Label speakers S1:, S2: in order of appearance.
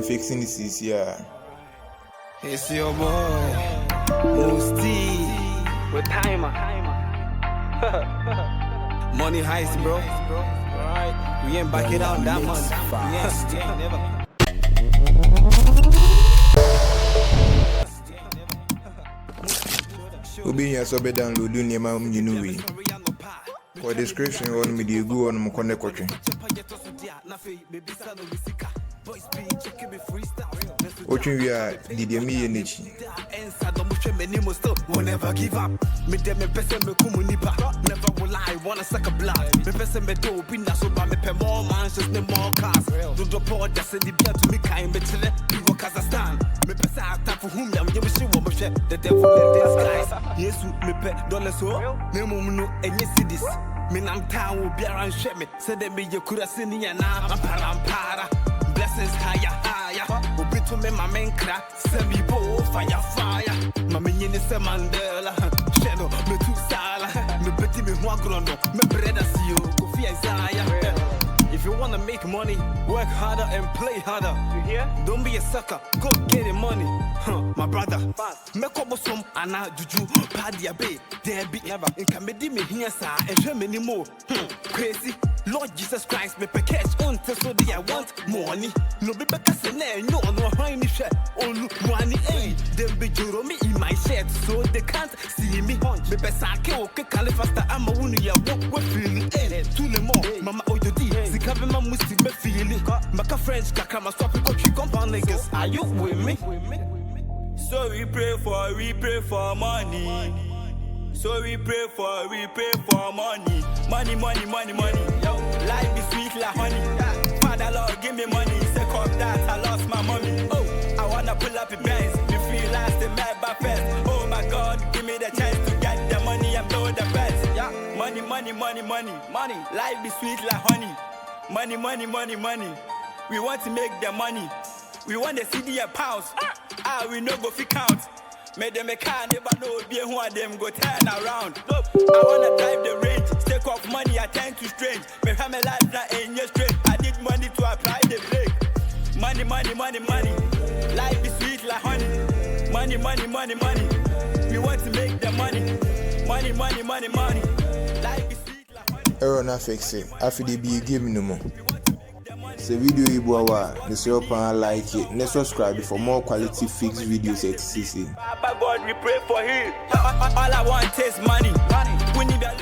S1: fixing this is here.
S2: It's your boy, Musti.
S3: With timer.
S2: Money heist, bro. Alright, we ain't back it out that much. We ain't never.
S1: Obi here so be download nyema mnyinu for description on me dey go on mkonne kwotwe Watching we are did me energy.
S2: Never give up. Me dem me pese me kumuniba. Never will I wanna suck a blood. Me pese me do be na so ba me pe more mansions ne more cars. Do drop all that's in the beer to me kind me chile. People Kazakhstan. Me pese attack for whom yam you she wo me share. The devil in disguise. Yesu me pe dollar so. Me mum no enye cities. Me nam town will be around share me. Say them me you could have seen ya na. Para. Blessings higher. Obi to me my main crack. Send me bo fire. My minion is a Mandela. Shadow, me too sala. Me betty me one grono. Me brother see you. Go fear Isaiah. If you wanna make money, work harder and play harder.
S3: You hear?
S2: Don't be a sucker. Go get the money. My brother. Me kobo some ana juju. Paddy abe. There be never. In comedy me here sa. And show me more. Crazy. Lord Jesus Christ, me pe catch on to so I want money. No be back as no high share. Oh look money, eh? Them be juro me in my shirt, so they can't see me. Me pe sake okay califasta. I'm a wound ya walk with feeling. Eh? Tout le monde, mama oyodi. Si kabe ma musti me feeling. Maka French kaka ma swap ko tri compound niggas. Are you with me?
S4: So we pray for money. So we pray for money. Money. Yo, life is sweet like honey. Father Lord, give me money. Sake of that, I lost my mommy. Oh, I wanna pull up a Benz. You feel last in my first. Oh my God, give me the chance to get the money and blow the best. Yeah, money. Life is sweet like honey. Money. We want to make the money. We want the CD and pounds. We no go fi count. Made them a car, never know be who are them go turn around. Look, I wanna drive the range. Take off money, I tend to strange. Me have my life not in your straight. I need money to apply the brake. Money. Life is sweet like honey. Money. We want to make the money. Money. Life is sweet like honey.
S1: Error na fix it. After they be a game no more. The video ibuawa, like it, and subscribe for more quality fixed videos at CC.
S4: Papa God, we pray for him. All I want is money. We need a